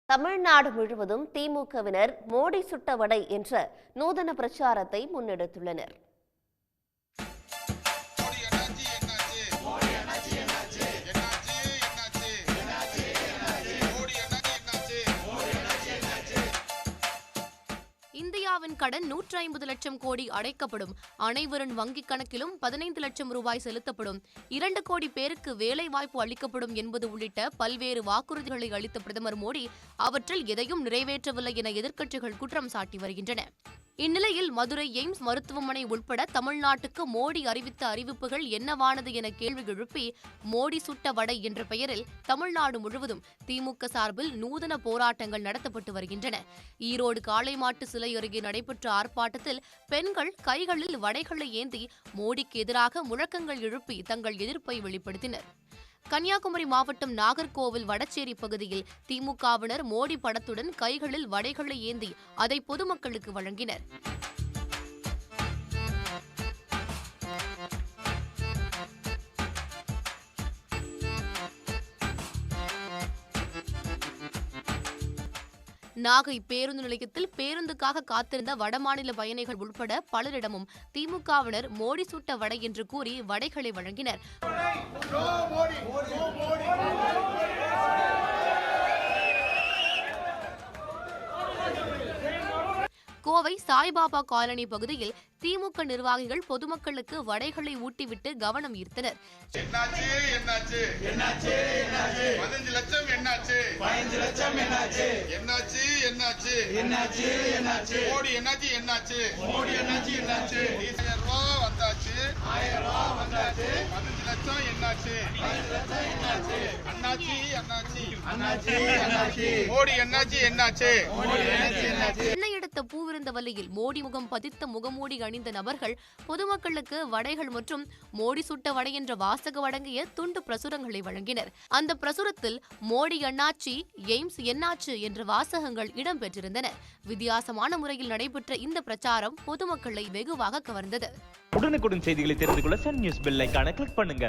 தமிழ்நாடு முழுவதும் திமுகவினர் மோடி சுட்ட வடை என்ற நூதன பிரச்சாரத்தை முன்னெடுத்துள்ளனர். இந்தியாவின் கடன் 150 லட்சம் கோடி அடைக்கப்படும், அனைவரின் வங்கிக் கணக்கிலும் 15 லட்சம் ரூபாய் செலுத்தப்படும், 2 கோடி பேருக்கு வேலை வாய்ப்பு அளிக்கப்படும் என்பது உள்ளிட்ட பல்வேறு வாக்குறுதிகளை அளித்த பிரதமர் மோடி அவற்றில் எதையும் நிறைவேற்றவில்லை என எதிர்க்கட்சிகள் குற்றம் சாட்டி வருகின்றன. இந்நிலையில் மதுரை எய்ம்ஸ் மருத்துவமனை உட்பட தமிழ்நாட்டுக்கு மோடி அறிவித்த அறிவிப்புகள் என்னவானது என கேள்வி எழுப்பி மோடி சுட்ட வடை என்ற பெயரில் தமிழ்நாடு முழுவதும் திமுக சார்பில் நூதன போராட்டங்கள் நடத்தப்பட்டு வருகின்றன. ஈரோடு காளைமாட்டு சிலை அருகே நடைபெற்ற ஆர்ப்பாட்டத்தில் பெண்கள் கைகளில் வடைகளை ஏந்தி மோடிக்கு எதிராக முழக்கங்கள் எழுப்பி தங்கள் எதிர்ப்பை வெளிப்படுத்தினர். கன்னியாகுமரி மாவட்டம் நாகர்கோவில் வடச்சேரி பகுதியில் திமுகவினர் மோடி படத்துடன் கைகளில் வடைகளை ஏந்தி அதை பொதுமக்களுக்கு வழங்கினர். நாகை பேருந்து நிலையத்தில் பேருந்துக்காக காத்திருந்த வடமாநில பயணிகள் உட்பட பலரிடமும் திமுகவினர் மோடி சுட்ட வடை என்று கூறி வடைகளை வழங்கினர். கோவை சாய்பாபா காலனி பகுதியில் திமுக நிர்வாகிகள் பொதுமக்களுக்கு வடைகளை ஊட்டிவிட்டு கவனம் ஈர்த்தனர். சென்னை அடுத்த பூவிருந்தவல்லியில் மோடி முகம் பதித்த முகமூடி அணிந்த நபர்கள் பொதுமக்களுக்கு வடைகள் மற்றும் மோடி சுட்ட வடை என்ற வாசகம் அடங்கிய துண்டு பிரசுரங்களை வழங்கினர். அந்த பிரசுரத்தில் மோடி அண்ணாச்சி, எய்ம்ஸ் என்னாச்சு என்ற வாசகங்கள் இடம்பெற்றிருந்தன. வித்தியாசமான முறையில் நடைபெற்ற இந்த பிரச்சாரம் பொதுமக்களை வெகுவாக கவர்ந்தது. உடனுக்குடன் செய்திகளை தெரிந்து கொள்ள சன் நியூஸ் பெல் ஐகானை கிளிக் பண்ணுங்க.